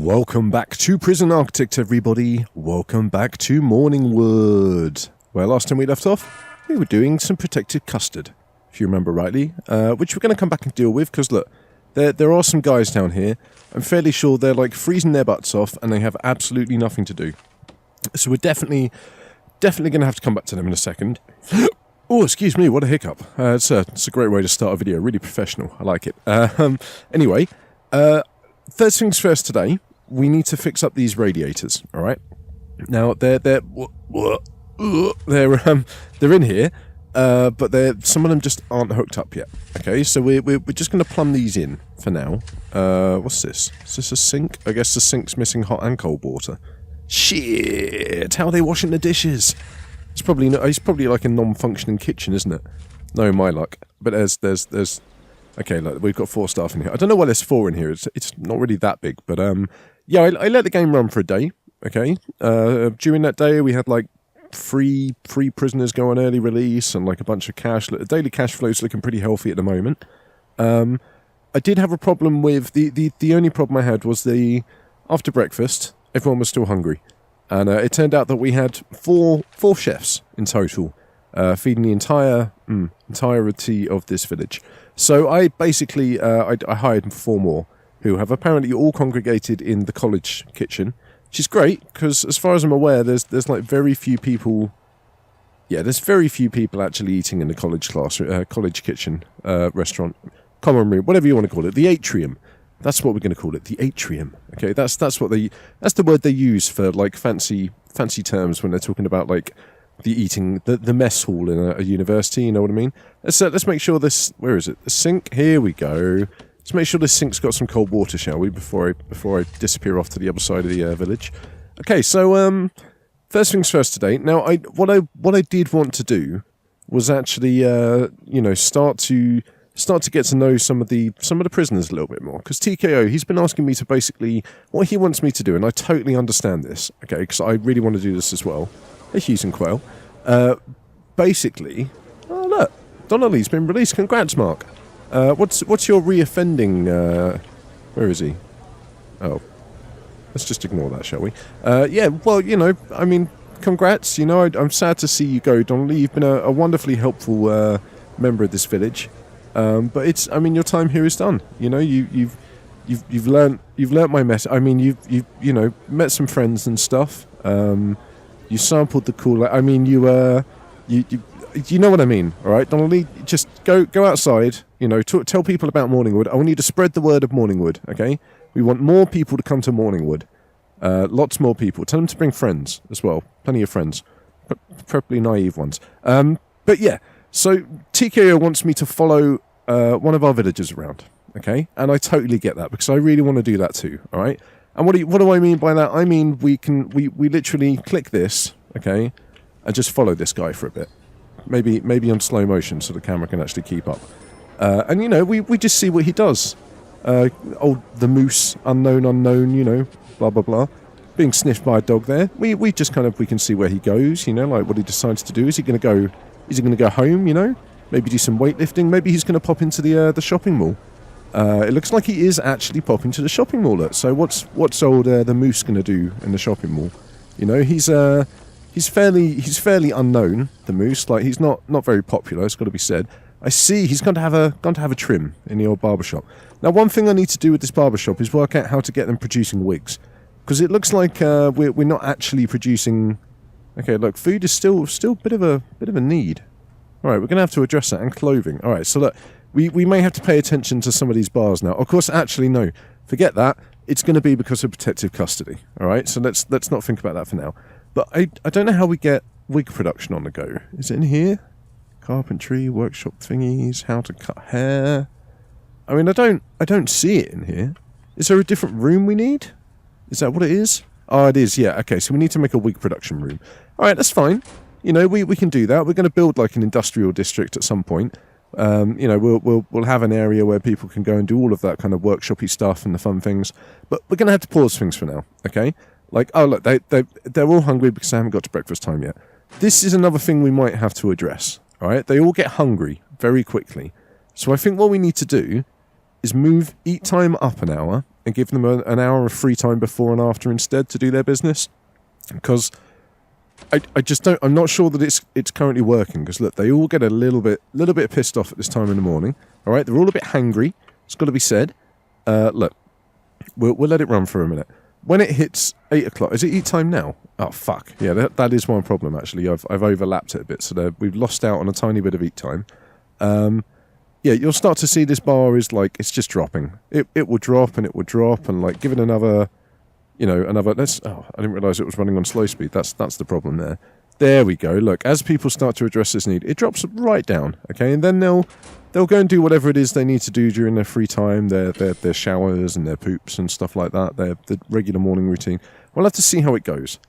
Welcome back to Prison Architect, everybody. Welcome back to Morningwood. Where last time we left off, we were doing some protected custard, if you remember rightly, which we're going to come back and deal with, because look, there are some guys down here. I'm fairly sure they're like freezing their butts off, and they have absolutely nothing to do. So we're definitely going to have to come back to them in a second. Oh, excuse me, what a hiccup. It's a great way to start a video, really professional, I like it. Anyway, first things first today, we need to fix up these radiators, alright? Now, they're in here, but some of them just aren't hooked up yet, okay? So we're just going to plumb these in for now. What's this? Is this a sink? I guess the sink's missing hot and cold water. Shit! How are they washing the dishes? It's probably like a non-functioning kitchen, isn't it? No, my luck. But there's. Okay, look, we've got 4 staff in here. I don't know why there's 4 in here. It's not really that big, but yeah, I let the game run for a day. Okay, during that day we had like 3 prisoners go on early release and like a bunch of cash. The daily cash flow's looking pretty healthy at the moment. I did have a problem with the only problem I had was after breakfast everyone was still hungry. And it turned out that we had four chefs in total, feeding the entirety of this village. So I basically I hired 4 more, who have apparently all congregated in the college kitchen, which is great because, as far as I'm aware, there's like very few people. Yeah, there's very few people actually eating in the college kitchen, restaurant, common room, whatever you want to call it, the atrium. That's what we're going to call it, the atrium. Okay, that's the word they use for like fancy terms when they're talking about like the mess hall in a university. You know what I mean? Let's make sure this. Where is it? The sink. Here we go. Let's make sure this sink's got some cold water, shall we? Before I disappear off to the other side of the village. Okay, so first things first today. Now, what I did want to do was actually start to get to know some of the prisoners a little bit more, because TKO, he's been asking me to basically what he wants me to do, and I totally understand this, okay, because I really want to do this as well. Hey, Hughes and Quail. Basically, oh look, Donnelly's been released. Congrats, Mark. What's your reoffending? Where is he? Oh, let's just ignore that, shall we? Yeah, well, I mean, congrats. I'm sad to see you go, Donnelly. You've been a wonderfully helpful member of this village. But your time here is done. You've learnt my message. I mean, you've met some friends and stuff. You sampled the cool. I mean, you know what I mean, all right, Donnelly? Just go outside. Tell people about Morningwood. I want you to spread the word of Morningwood. Okay, we want more people to come to Morningwood. Lots more people. Tell them to bring friends as well. Plenty of friends, but preferably naive ones. But yeah. So TKO wants me to follow one of our villagers around, okay? And I totally get that, because I really want to do that too, all right? And what do I mean by that? I mean we literally click this, okay, and just follow this guy for a bit. Maybe on slow motion so the camera can actually keep up. And we just see what he does. The moose, unknown, blah blah blah, being sniffed by a dog there. We just we can see where he goes, like what he decides to do. Is he going to go home, Maybe do some weightlifting? Maybe he's going to pop into the shopping mall. It looks like he is actually popping to the shopping mall. So what's old the moose going to do in the shopping mall? He's fairly unknown, the moose. Like, he's not very popular, it's got to be said. I see he's going to have a trim in the old barbershop. Now, one thing I need to do with this barbershop is work out how to get them producing wigs, because it looks like we're not actually producing. Okay, look, food is still a bit of a need. All right, we're going to have to address that, and clothing. All right, so look, we may have to pay attention to some of these bars now. Of course, actually, no, forget that. It's going to be because of protective custody. All right, so let's not think about that for now. But I don't know how we get wig production on the go. Is it in here? Carpentry, workshop thingies, how to cut hair. I mean, I don't see it in here. Is there a different room we need? Is that what it is? Oh, it is, yeah. Okay, so we need to make a wig production room. All right, that's fine. We can do that. We're going to build like an industrial district at some point. We'll have an area where people can go and do all of that kind of workshopy stuff and the fun things. But we're going to have to pause things for now, okay? Like, oh, look, they're all hungry because they haven't got to breakfast time yet. This is another thing we might have to address, all right? They all get hungry very quickly. So I think what we need to do is move eat time up an hour and give them an hour of free time before and after instead to do their business? Because I just don't. I'm not sure that it's currently working. Because look, they all get a little bit pissed off at this time in the morning. All right, they're all a bit hangry. It's got to be said. Look, we'll let it run for a minute. When it hits 8 o'clock, is it eat time now? Oh fuck, yeah, that is one problem actually. I've overlapped it a bit, so we've lost out on a tiny bit of eat time. Yeah, you'll start to see this bar is like it's just dropping. It will drop and it will drop and like give it another. You know, another. Oh, I didn't realise it was running on slow speed. That's the problem there. There we go. Look, as people start to address this need, it drops right down. Okay, and then they'll go and do whatever it is they need to do during their free time, their showers and their poops and stuff like that. The regular morning routine. We'll have to see how it goes.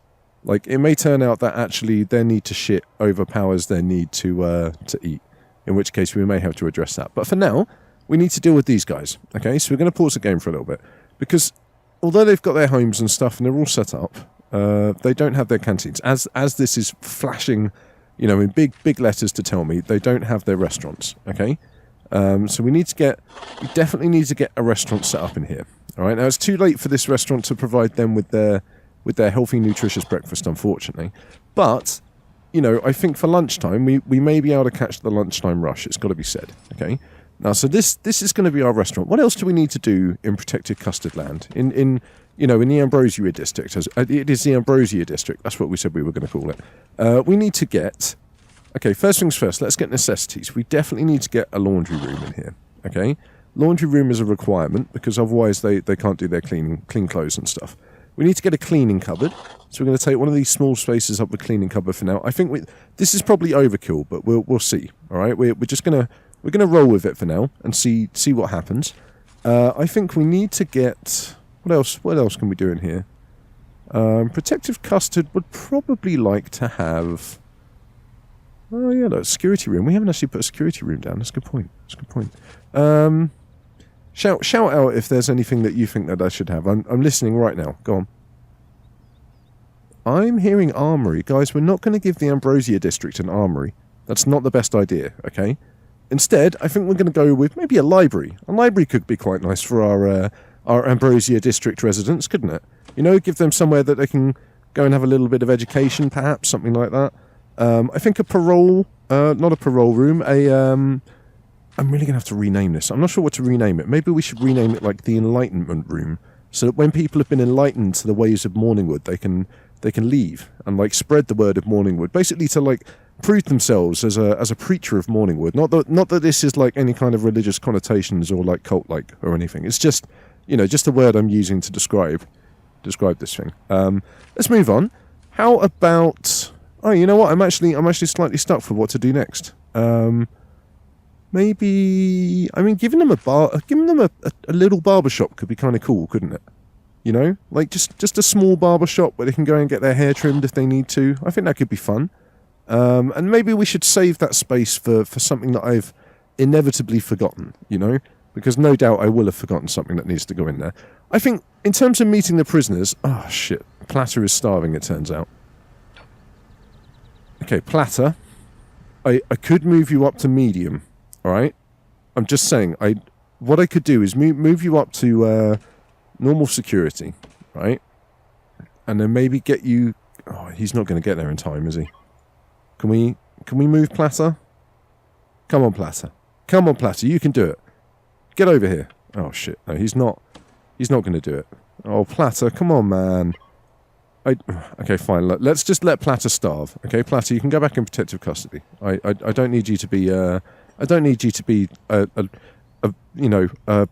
Like it may turn out that actually their need to shit overpowers their need to eat. In which case we may have to address that. But for now, we need to deal with these guys. Okay, so we're going to pause the game for a little bit because although they've got their homes and stuff and they're all set up, they don't have their canteens. As this is flashing, you know, in big letters to tell me, they don't have their restaurants. Okay, so we definitely need to get a restaurant set up in here. All right, now it's too late for this restaurant to provide them with their healthy, nutritious breakfast, unfortunately. But you know, I think for lunchtime we may be able to catch the lunchtime rush. It's got to be said. Okay. Now, so this is going to be our restaurant. What else do we need to do in protected custard land? In the Ambrosia district, it is the Ambrosia district. That's what we said we were going to call it. We need to get. Okay, first things first. Let's get necessities. We definitely need to get a laundry room in here. Okay, laundry room is a requirement because otherwise they can't do their clean clothes and stuff. We need to get a cleaning cupboard. So we're going to take one of these small spaces up the cleaning cupboard for now. I think this is probably overkill, but we'll see. All right, we're just gonna. We're going to roll with it for now and see what happens. I think we need to get... What else can we do in here? Protective custard would probably like to have... Oh, yeah, look, security room. We haven't actually put a security room down. That's a good point. Shout out if there's anything that you think that I should have. I'm listening right now. Go on. I'm hearing armory. Guys, we're not going to give the Ambrosia district an armory. That's not the best idea, okay? Instead, I think we're going to go with maybe a library. A library could be quite nice for our Ambrosia district residents, couldn't it? You know, give them somewhere that they can go and have a little bit of education, perhaps, something like that. I think a parole, not a parole room, I'm really going to have to rename this. I'm not sure what to rename it. Maybe we should rename it like the Enlightenment Room, so that when people have been enlightened to the ways of Morningwood, they can leave and like spread the word of Morningwood, basically to like prove themselves as a preacher of Morningwood. Not that this is like any kind of religious connotations or like cult-like or anything. It's just, you know, just a word I'm using to describe this thing. Let's move on. How about? Oh, you know what? I'm actually slightly stuck for what to do next. Maybe giving them a little barbershop could be kind of cool, couldn't it? You know, like just a small barbershop where they can go and get their hair trimmed if they need to. I think that could be fun. And maybe we should save that space for something that I've inevitably forgotten, you know? Because no doubt I will have forgotten something that needs to go in there. I think, in terms of meeting the prisoners... Oh, shit. Platter is starving, it turns out. Okay, Platter. I could move you up to medium, alright? I'm just saying, what I could do is move you up to normal security, right? And then maybe get you... Oh, he's not going to get there in time, is he? Can we move Platter? Come on, Platter. Come on, Platter. You can do it. Get over here. Oh, shit. No, he's not going to do it. Oh, Platter. Come on, man. Okay, fine. Let's just let Platter starve. Okay, Platter, you can go back in protective custody. I don't need you to be... I don't need you to be a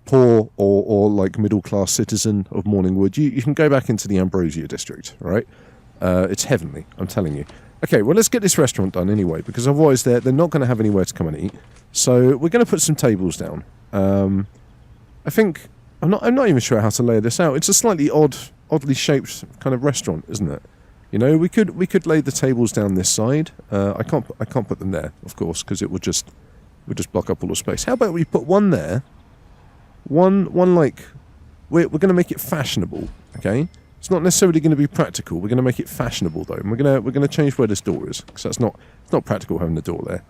poor or like middle-class citizen of Morningwood. You can go back into the Ambrosia district, all right? It's heavenly, I'm telling you. Okay, well, let's get this restaurant done anyway, because otherwise they're not going to have anywhere to come and eat. So we're going to put some tables down. I think... I'm not even sure how to lay this out. It's a slightly oddly shaped kind of restaurant, isn't it? You know, we could lay the tables down this side. I can't put them there, of course, because it would just block up all the space. How about we put one there? One like... We're going to make it fashionable, okay? It's not necessarily going to be practical. We're going to make it fashionable, though. And we're going to change where this door is, because it's not practical having the door there.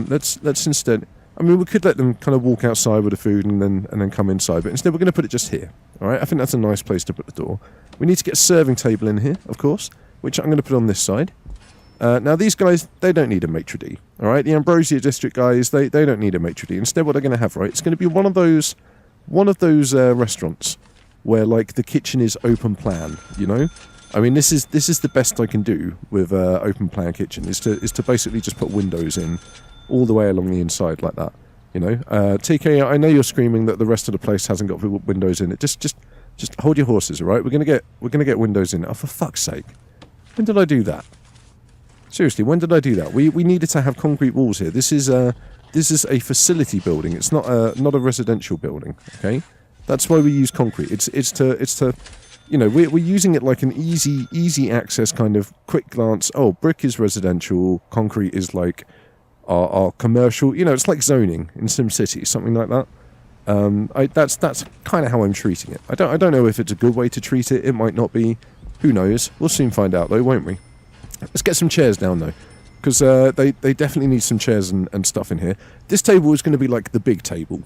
Let's instead... I mean, we could let them kind of walk outside with the food and then come inside, but instead we're going to put it just here. All right, I think that's a nice place to put the door. We need to get a serving table in here, of course, which I'm going to put on this side. Now, these guys, they don't need a maitre d', all right? The Ambrosia District guys, they don't need a maitre d'. Instead, what they're going to have, right, it's going to be one of those restaurants where, like, the kitchen is open plan, you know? I mean, this is the best I can do with open plan kitchen, is to basically just put windows in all the way along the inside like that, you know? TK, I know you're screaming that the rest of the place hasn't got windows in it. Just hold your horses, all right? We're gonna get windows in. Oh, for fuck's sake! When did I do that? Seriously, when did I do that? We needed to have concrete walls here. This is a facility building. It's not a residential building. Okay, that's why we use concrete. It's to you know, we're using it like an easy access kind of quick glance. Oh, brick is residential. Concrete is like our commercial. You know, it's like zoning in SimCity, something like that. That's kind of how I'm treating it. I don't know if it's a good way to treat it. It might not be. Who knows? We'll soon find out, though, won't we? Let's get some chairs down, though, because they definitely need some chairs and stuff in here. This table is going to be like the big table.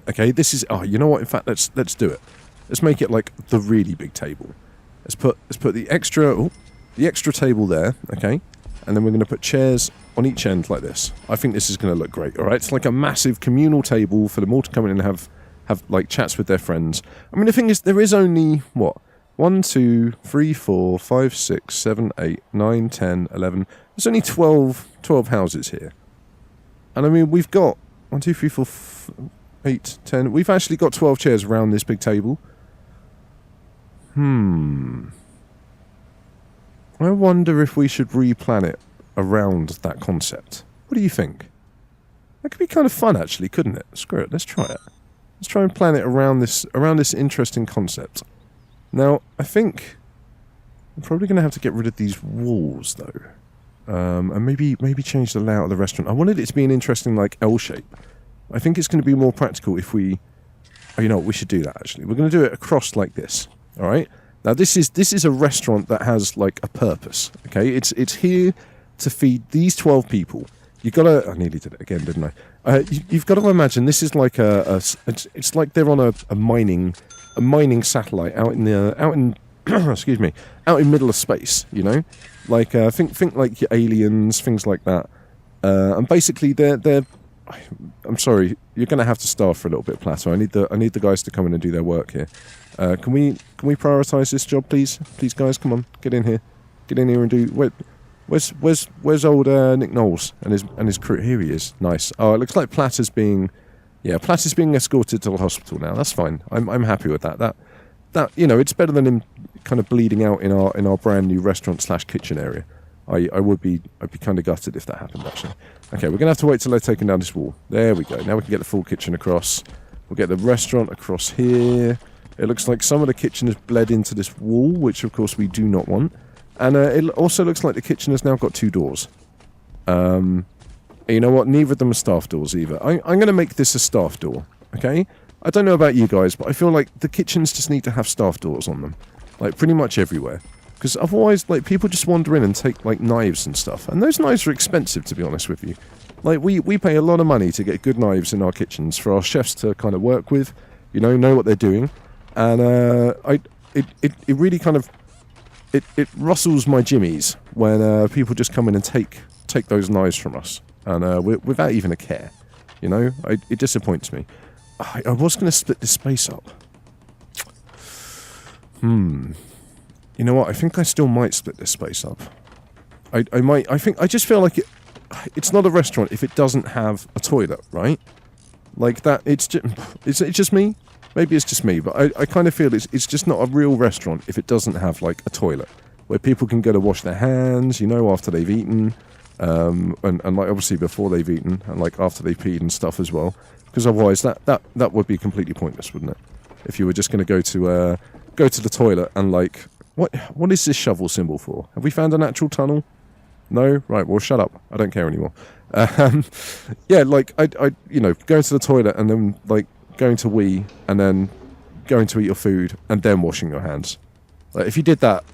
Okay, this is... Oh, you know what? In fact, let's do it. Let's make it like the really big table. Let's put the extra table there, okay? And then we're going to put chairs on each end like this. I think this is going to look great, all right? It's like a massive communal table for them all to come in and have like chats with their friends. I mean, the thing is, there is only, what? 1, 2, 3, 4, 5, 6, 7, 8, 9, 10, 11. There's only 12 houses here. And I mean, we've got 1, 2, 3, 4, 8, 10. We've actually got 12 chairs around this big table. I wonder if we should replan it around that concept. What do you think? That could be kind of fun, actually, couldn't it? Screw it, let's try it. Let's try and plan it around this interesting concept. Now, I think I'm probably going to have to get rid of these walls, though. And maybe change the layout of the restaurant. I wanted it to be an interesting, like, L shape. I think it's going to be more practical if we... Oh, you know what? We should do that, actually. We're going to do it across like this. All right? Now, this is a restaurant that has, like, a purpose. Okay? It's here to feed these 12 people. You got to... I nearly did it again, didn't I? You've got to imagine this is like it's like they're on a mining satellite out in excuse me, out in middle of space, you know, like think like your aliens, things like that, and basically they're I'm sorry, you're going to have to starve for a little bit, Plato. I need the guys to come in and do their work here. Can we prioritize this job, please guys, come on, get in here and do. Where's old Nick Knowles and his crew? Here he is. Nice. Oh, it looks like Platt is being escorted to the hospital now. That's fine. I'm happy with that. That you know, it's better than him kind of bleeding out in our brand new restaurant / kitchen area. I'd be kind of gutted if that happened, actually. Okay, we're gonna have to wait till they've taken down this wall. There we go. Now we can get the full kitchen across. We'll get the restaurant across here. It looks like some of the kitchen has bled into this wall, which of course we do not want. And it also looks like the kitchen has now got 2 doors. You know what? Neither of them are staff doors either. I'm going to make this a staff door, okay? I don't know about you guys, but I feel like the kitchens just need to have staff doors on them. Like, pretty much everywhere. Because otherwise, like, people just wander in and take, like, knives and stuff. And those knives are expensive, to be honest with you. Like, we pay a lot of money to get good knives in our kitchens for our chefs to kind of work with, you know what they're doing. And it really kind of... It rustles my jimmies when people just come in and take those knives from us, and without even a care, you know. It disappoints me. I was going to split this space up. You know what? I think I still might split this space up. I might. I just feel like it's not a restaurant if it doesn't have a toilet, right? Like that. It's just me. Maybe it's just me, but I kind of feel it's just not a real restaurant if it doesn't have, like, a toilet where people can go to wash their hands, you know, after they've eaten, and like, obviously before they've eaten, and, like, after they've peed and stuff as well. Because otherwise that would be completely pointless, wouldn't it? If you were just going to go to the toilet and, like, what is this shovel symbol for? Have we found a natural tunnel? No? Right, well, shut up. I don't care anymore. Yeah, like, I you know, going to the toilet and then, like, going to wee, and then going to eat your food, and then washing your hands. Like, if you did that,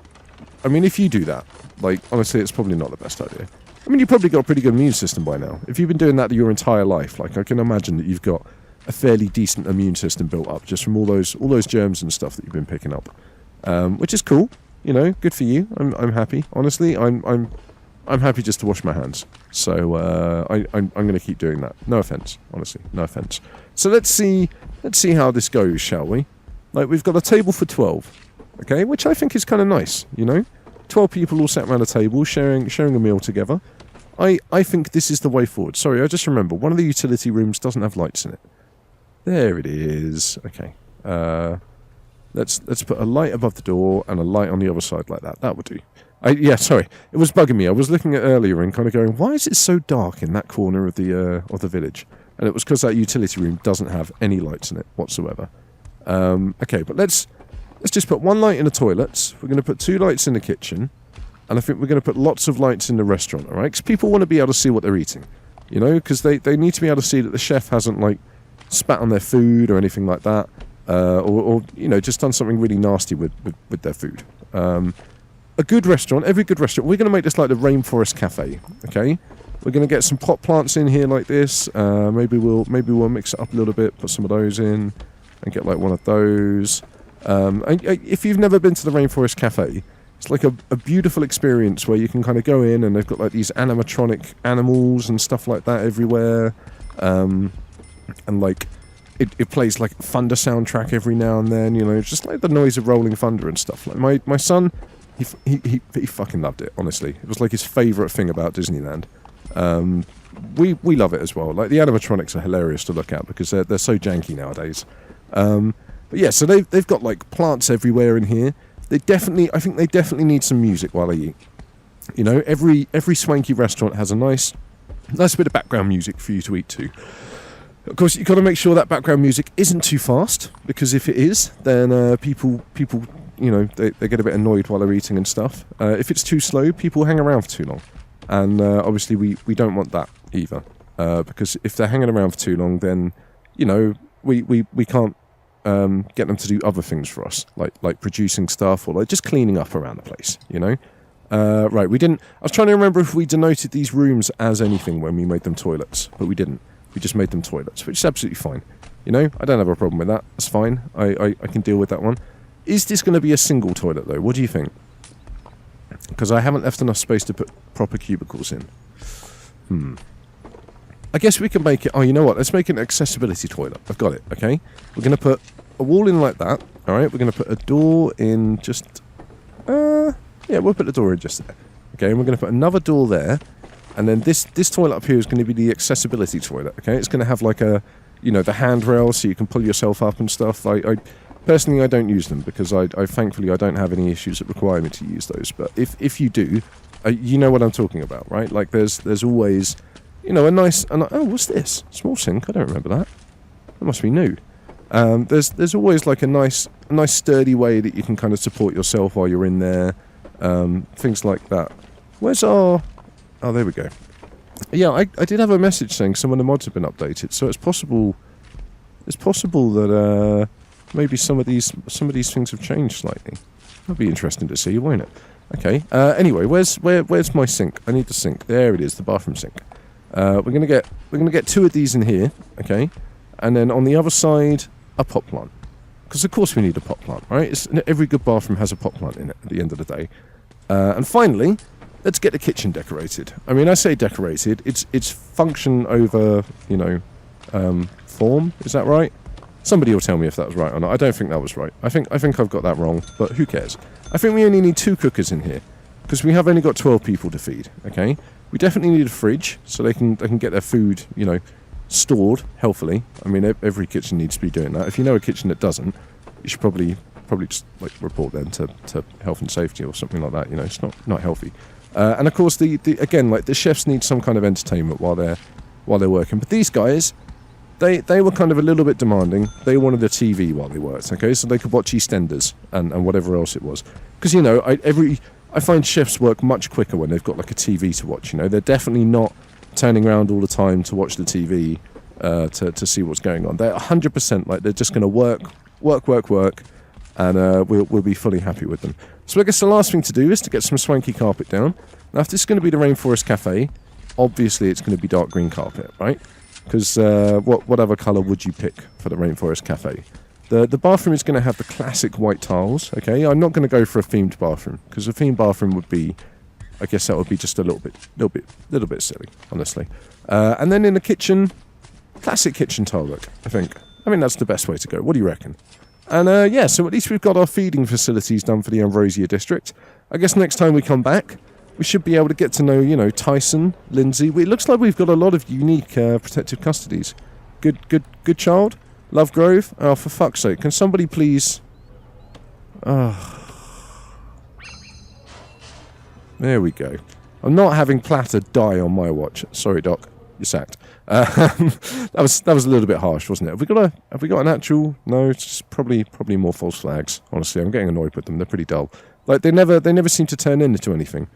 I mean, if you do that, like, honestly, it's probably not the best idea. I mean, you've probably got a pretty good immune system by now. If you've been doing that your entire life, like, I can imagine that you've got a fairly decent immune system built up just from all those germs and stuff that you've been picking up, which is cool. You know, good for you. I'm happy. Honestly, I'm happy just to wash my hands. So I'm going to keep doing that. No offense, honestly, no offense. So let's see how this goes, shall we? Like, we've got a table for 12, okay, which I think is kind of nice. You know, 12 people all sat around a table sharing a meal together. I think this is the way forward. Sorry, I just remember one of the utility rooms doesn't have lights in it. There it is. Okay. Let's put a light above the door and a light on the other side like that. That would do. Yeah, sorry. It was bugging me. I was looking at earlier and kind of going, why is it so dark in that corner of the village? And it was because that utility room doesn't have any lights in it whatsoever. Okay, but let's just put one light in the toilets. We're going to put 2 lights in the kitchen. And I think we're going to put lots of lights in the restaurant, all right? Because people want to be able to see what they're eating. You know, because they need to be able to see that the chef hasn't, like, spat on their food or anything like that, or you know, just done something really nasty with their food. A good restaurant, every good restaurant, we're going to make this like the Rainforest Cafe, okay? We're going to get some pot plants in here like this. Maybe we'll mix it up a little bit, put some of those in, and get like one of those. If you've never been to the Rainforest Cafe, it's like a beautiful experience where you can kind of go in and they've got like these animatronic animals and stuff like that everywhere. And like it plays like thunder soundtrack every now and then, you know, just like the noise of rolling thunder and stuff. Like my son, he fucking loved it. Honestly, it was like his favourite thing about Disneyland. We love it as well. Like, the animatronics are hilarious to look at because they're so janky nowadays. But yeah, so they've got like plants everywhere in here. I think they definitely need some music while they eat. You know, every swanky restaurant has a nice bit of background music for you to eat to. Of course, you've got to make sure that background music isn't too fast, because if it is, then people, you know, they get a bit annoyed while they're eating and stuff. If it's too slow, people hang around for too long. And obviously we don't want that either. Because if they're hanging around for too long, then, you know, we can't get them to do other things for us, like producing stuff or like just cleaning up around the place, you know? Right, we didn't... I was trying to remember if we denoted these rooms as anything when we made them toilets, but we didn't. We just made them toilets, which is absolutely fine. You know, I don't have a problem with that. That's fine. I can deal with that one. Is this going to be a single toilet, though? What do you think? Because I haven't left enough space to put proper cubicles in. I guess we can make it... Oh, you know what? Let's make it an accessibility toilet. I've got it, okay? We're going to put a wall in like that, all right? We're going to put a door in just... yeah, we'll put the door in just there. Okay, and we're going to put another door there. And then this toilet up here is going to be the accessibility toilet, okay? It's going to have like a, you know, the handrail so you can pull yourself up and stuff. Personally, I don't use them because I thankfully I don't have any issues that require me to use those. But if you do, you know what I'm talking about, right? Like there's always, you know, a nice... oh, what's this? Small sink? I don't remember that. That must be new. There's always like a nice sturdy way that you can kind of support yourself while you're in there. Things like that. Where's our... Oh, there we go. Yeah, I did have a message saying some of the mods have been updated, so it's possible that maybe some of these things have changed slightly. That'd be interesting to see, won't it? Okay. Anyway, where's my sink? I need the sink. There it is, the bathroom sink. We're gonna get 2 of these in here, okay, and then on the other side a pot plant, because of course we need a pot plant, right? Every good bathroom has a pot plant in it at the end of the day. And finally, let's get the kitchen decorated. I mean, I say decorated. It's function over, you know, form. Is that right? Somebody will tell me if that was right or not. I don't think that was right. I think I've got that wrong, but who cares? I think we only need 2 cookers in here because we have only got 12 people to feed. Okay, we definitely need a fridge so they can get their food, you know, stored healthily. I mean, every kitchen needs to be doing that. If you know a kitchen that doesn't, you should probably just like report them to health and safety or something like that. You know, it's not healthy. And of course, again, like the chefs need some kind of entertainment while they're working. But these guys, they were kind of a little bit demanding. They wanted a TV while they worked, okay, so they could watch EastEnders and whatever else it was. Because, you know, I find chefs work much quicker when they've got like a TV to watch. You know, they're definitely not turning around all the time to watch the TV to see what's going on. They're 100% like they're just going to work, and we'll be fully happy with them. So I guess the last thing to do is to get some swanky carpet down. Now, if this is going to be the Rainforest Cafe, obviously it's going to be dark green carpet, right? Because what other colour would you pick for the Rainforest Cafe? The bathroom is going to have the classic white tiles, okay? I'm not going to go for a themed bathroom, because a themed bathroom would be, I guess that would be just a little bit silly, honestly. And then in the kitchen, classic kitchen tile look, I think. I mean, that's the best way to go. What do you reckon? And yeah, so at least we've got our feeding facilities done for the Ambrosia district. I guess next time we come back, we should be able to get to know, you know, Tyson, Lindsay. It looks like we've got a lot of unique protective custodies. Good child. Lovegrove. Oh, for fuck's sake! Can somebody please? There we go. I'm not having Platter die on my watch. Sorry, Doc. You're sacked. That was a little bit harsh, wasn't it? Have we got an actual? No, it's just probably more false flags. Honestly, I'm getting annoyed with them. They're pretty dull. Like they never seem to turn into anything.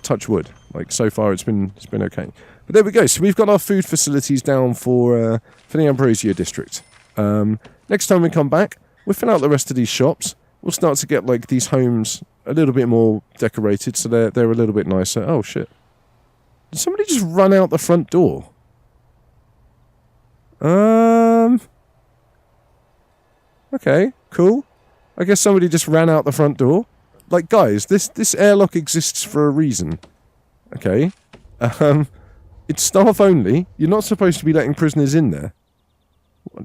Touch wood. Like so far, it's been okay. But there we go. So we've got our food facilities down for the Ambrosia district. Next time we come back, we'll fill out the rest of these shops. We'll start to get like these homes a little bit more decorated, so they're a little bit nicer. Oh shit! Did somebody just run out the front door? Okay, cool. I guess somebody just ran out the front door. Like, guys, this airlock exists for a reason. Okay? It's staff only. You're not supposed to be letting prisoners in there.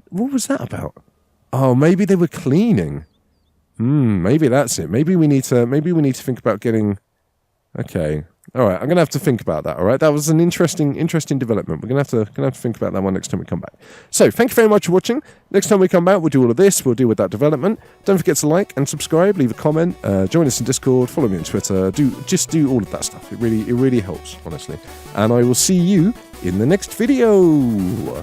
What was that about? Oh, maybe they were cleaning. Maybe that's it. Maybe we need to think about getting... Okay. Alright, I'm going to have to think about that, alright? That was an interesting development. We're going to have to think about that one next time we come back. So, thank you very much for watching. Next time we come back, we'll do all of this. We'll deal with that development. Don't forget to like and subscribe, leave a comment, join us in Discord, follow me on Twitter. Just do all of that stuff. It really helps, honestly. And I will see you in the next video.